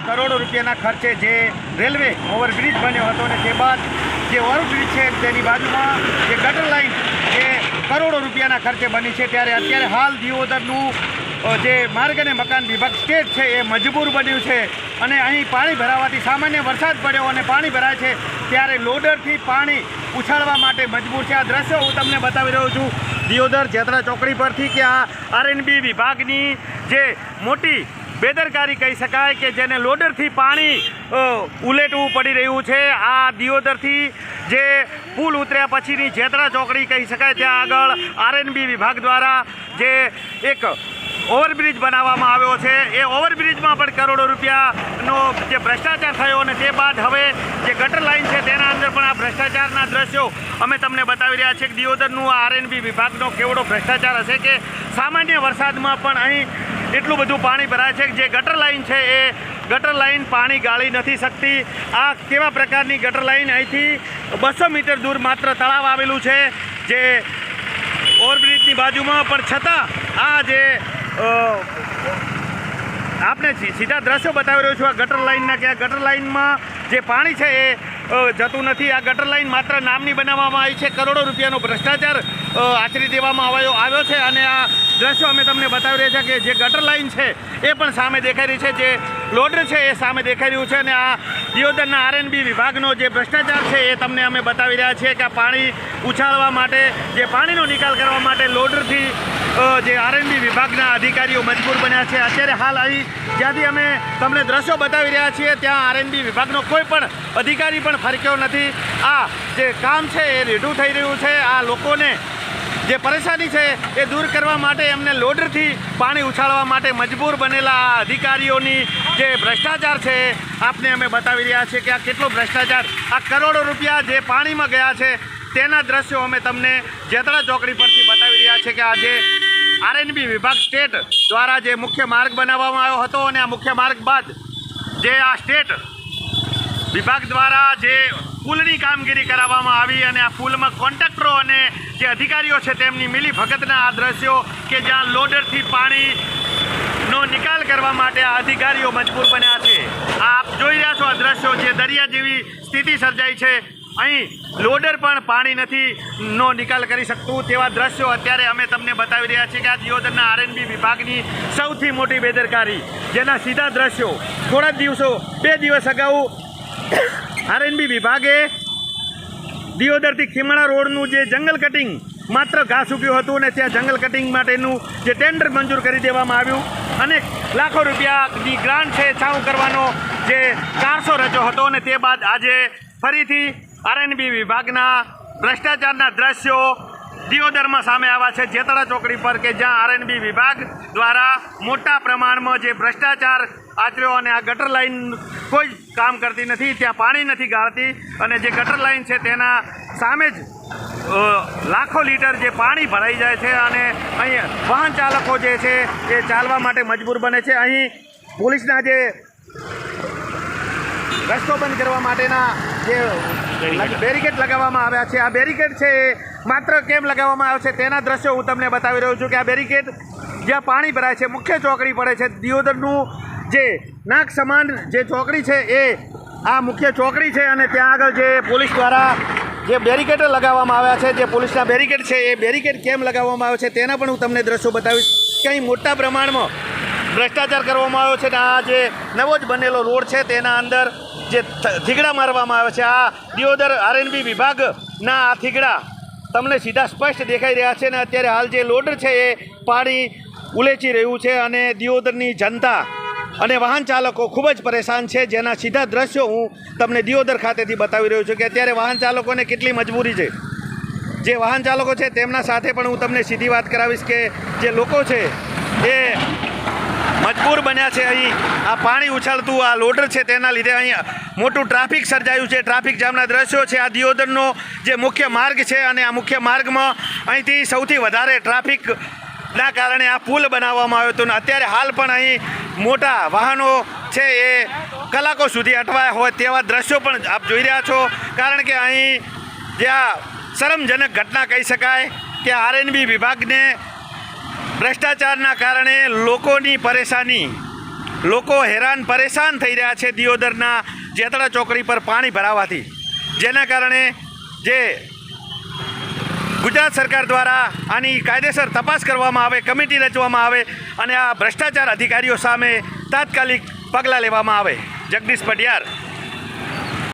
કરોડો રૂપિયાના ખર્ચે જે રેલવે ઓવરબ્રિજ બન્યો હતો અને તે બાદ જે ઓવરબ્રિજ છે તેની બાજુમાં જે ગટર લાઇન જે કરોડો રૂપિયાના ખર્ચે બની છે, ત્યારે અત્યારે હાલ દિયોદરનું જે માર્ગ અને મકાન વિભાગ સ્ટેટ છે એ મજબૂર બન્યું છે અને અહીં પાણી ભરાવાથી સામાન્ય વરસાદ પડ્યો અને પાણી ભરાય છે ત્યારે લોડરથી પાણી ઉછાળવા માટે મજબૂર છે। આ દ્રશ્યો હું તમને બતાવી રહ્યો છું દિયોદર જેતરા ચોકડી પરથી કે આ આરએનબી વિભાગની જે મોટી બેદરકારી કહી શકાય કે જેને લોડરથી પાણી ઉલેટવું પડી રહ્યું છે। આ દિયોદરથી જે પુલ ઉતર્યા પછીની જેતરા ચોકડી કહી શકાય, ત્યાં આગળ આરએનબી વિભાગ દ્વારા જે એક ઓવરબ્રિજ બનાવવામાં આવ્યો છે એ ઓવરબ્રિજમાં પણ કરોડો રૂપિયાનો જે ભ્રષ્ટાચાર થયો અને તે બાદ હવે જે ગટર લાઇન છે તેના અંદર પણ આ ભ્રષ્ટાચારના દ્રશ્યો અમે તમને બતાવી રહ્યા છીએ કે દિયોદરનું આ આરએનબી વિભાગનો કેવડો ભ્રષ્ટાચાર હશે કે સામાન્ય વરસાદમાં પણ અહીં એટલું બધું પાણી ભરાય છે કે જે ગટર લાઇન છે એ ગટર લાઇન પાણી ગાળી નથી શકતી। આ કેવા પ્રકારની ગટર લાઇન અહીંથી 200 મીટર દૂર માત્ર તળાવ આવેલું છે જે ઓવરબ્રિજની બાજુમાં, પણ છતાં આ જે આપણે સીધા દ્રશ્યો બતાવી રહ્યો છું આ ગટર લાઇનના કે આ ગટર લાઇનમાં જે પાણી છે એ જતું નથી। આ ગટર લાઇન માત્ર નામની બનાવવામાં આવી છે, કરોડો રૂપિયાનો ભ્રષ્ટાચાર આચરી દેવામાં આવ્યો છે અને આ દ્રશ્યો અમે તમને બતાવી રહ્યા છીએ કે જે ગટર લાઇન છે એ પણ સામે દેખાઈ રહી છે, જે લોડર છે એ સામે દેખાઈ રહ્યું છે અને આ દિયોદરના આરએનબી વિભાગનો જે ભ્રષ્ટાચાર છે એ તમને અમે બતાવી રહ્યા છીએ કે આ પાણી ઉછાળવા માટે જે પાણીનો નિકાલ કરવા માટે લોડરથી જે આરએનબી વિભાગના અધિકારીઓ મજબૂર બન્યા છે। અત્યારે હાલ અહીં જ્યાંથી અમે તમને દ્રશ્યો બતાવી રહ્યા છીએ ત્યાં આરએનબી વિભાગનો કોઈ પણ અધિકારી પણ ફરક્યો નથી। આ જે કામ છે એ રેઢું થઈ રહ્યું છે। આ લોકોને જે પરેશાની છે એ દૂર કરવા માટે એમને લોડરથી પાણી ઉછાળવા માટે મજબૂર બનેલા આ અધિકારીઓની જે ભ્રષ્ટાચાર છે આપને અમે બતાવી રહ્યા છીએ કે આ કેટલો ભ્રષ્ટાચાર, આ કરોડો રૂપિયા જે પાણીમાં ગયા છે તેના દ્રશ્યો અમે તમને જેતરા ચોકડી પરથી બતાવી રહ્યા છીએ કે આજે આરએનબી વિભાગ સ્ટેટ દ્વારા જે મુખ્ય માર્ગ બનાવવામાં આવ્યો હતો અને આ મુખ્ય માર્ગ બાદ જે આ સ્ટેટ વિભાગ દ્વારા જે પુલની કામગીરી કરાવવામાં આવી અને આ પુલમાં કોન્ટ્રાક્ટરો અને જે અધિકારીઓ છે તેમની મિલી ભગતના આ દ્રશ્યો કે જ્યાં લોડરથી પાણીનો નિકાલ કરવા માટે આ અધિકારીઓ મજબૂર બન્યા છે। આપ જોઈ રહ્યા છો આ દ્રશ્યો, જે દરિયા જેવી સ્થિતિ સર્જાઈ છે, અહીં લોડર પણ પાણી નથી નો નિકાલ કરી શકતું તેવા દ્રશ્યો અત્યારે અમે તમને બતાવી રહ્યા છીએ કે આ દિયોદરના આરએનબી વિભાગની સૌથી મોટી બેદરકારી, જેના સીધા દ્રશ્યો થોડા દિવસો 2 દિવસ અગાઉ આરએનબી વિભાગે દિયોદરથી ખીમણા રોડનું જે જંગલ કટિંગ માત્ર ઘાસ ઉગ્યું હતું અને ત્યાં જંગલ કટિંગ માટેનું જે ટેન્ડર મંજૂર કરી દેવામાં આવ્યું અને લાખો રૂપિયાની ગ્રાન્ટ છે છાઉં કરવાનો જે કારસો રચ્યો હતો અને તે બાદ આજે ફરીથી આરએનબી વિભાગના ભ્રષ્ટાચારના દ્રશ્યો દિયોદરમાં સામે આવ્યા છે જેતરા ચોકડી પર કે જ્યાં આરએનબી વિભાગ દ્વારા મોટા પ્રમાણમાં જે ભ્રષ્ટાચાર આચર્યો અને આ ગટર લાઇન કોઈ કામ કરતી નથી, ત્યાં પાણી નથી ગાળતી અને જે ગટર લાઇન છે તેના સામે જ લાખો લીટર જે પાણી ભરાઈ જાય છે અને અહીં વાહન ચાલકો જે છે એ ચાલવા માટે મજબૂર બને છે। અહીં પોલીસના જે રસ્તો બંધ કરવા માટેના જે બેરિકેડ લગાવવામાં આવ્યા છે, આ બેરિકેડ છે એ માત્ર કેમ લગાવવામાં આવ્યો છે તેના દ્રશ્યો હું તમને બતાવી રહ્યો છું કે આ બેરિકેડ જ્યાં પાણી ભરાય છે, મુખ્ય ચોકડી પડે છે દિયોદરનું જે નાક સમાન જે ચોકડી છે એ આ મુખ્ય ચોકડી છે અને ત્યાં આગળ જે પોલીસ દ્વારા જે બેરિકેડ લગાવવામાં આવ્યા છે, જે પોલીસના બેરિકેડ છે એ બેરિકેડ કેમ લગાવવામાં આવ્યો છે તેના પણ હું તમને દ્રશ્યો બતાવીશ કે અહીં મોટા પ્રમાણમાં ભ્રષ્ટાચાર કરવામાં આવ્યો છે અને આ જે નવો જ બનેલો રોડ છે તેના અંદર જે થીગડા મારવામાં આવે છે, આ દિયોદર આરએનબી વિભાગના આ થીગડા તમને સીધા સ્પષ્ટ દેખાઈ રહ્યા છે અને અત્યારે હાલ જે લોડર છે એ પાણી ઉલેચી રહ્યું છે અને દિયોદરની જનતા અને વાહન ચાલકો ખૂબ જ પરેશાન છે, જેના સીધા દ્રશ્યો હું તમને દિયોદર ખાતેથી બતાવી રહ્યો છું કે અત્યારે વાહન ચાલકોને કેટલી મજબૂરી છે। જે વાહન ચાલકો છે તેમના સાથે પણ હું તમને સીધી વાત કરાવીશ કે જે લોકો છે એ મજબૂર બન્યા છે। અહીં આ પાણી ઉછાળતું આ લોડર છે તેના લીધે અહીં મોટું ટ્રાફિક સર્જાયું છે, ટ્રાફિક જામના દ્રશ્યો છે। આ દિયોદરનો જે મુખ્ય માર્ગ છે અને આ મુખ્ય માર્ગમાં અહીંથી સૌથી વધારે ટ્રાફિકના કારણે આ પુલ બનાવવામાં આવ્યો હતો અને અત્યારે હાલ પણ અહીં મોટા વાહનો છે એ કલાકો સુધી અટવાયા હોય તેવા દ્રશ્યો પણ આપ જોઈ રહ્યા છો, કારણ કે અહીં જે આ શરમજનક ઘટના કહી શકાય કે આરએનબી વિભાગને ભ્રષ્ટાચારના કારણે લોકોની પરેશાની લોકો હેરાન પરેશાન થઈ રહ્યા છે દિયોદરના જેતળા ચોકડી પર પાણી ભરાવાથી, જેના કારણે જે ગુજરાત સરકાર દ્વારા આની કાયદેસર તપાસ કરવામાં આવે, કમિટી રચવામાં આવે અને આ ભ્રષ્ટાચાર અધિકારીઓ સામે તાત્કાલિક પગલાં લેવામાં આવે. જગદીશ પટિયાર,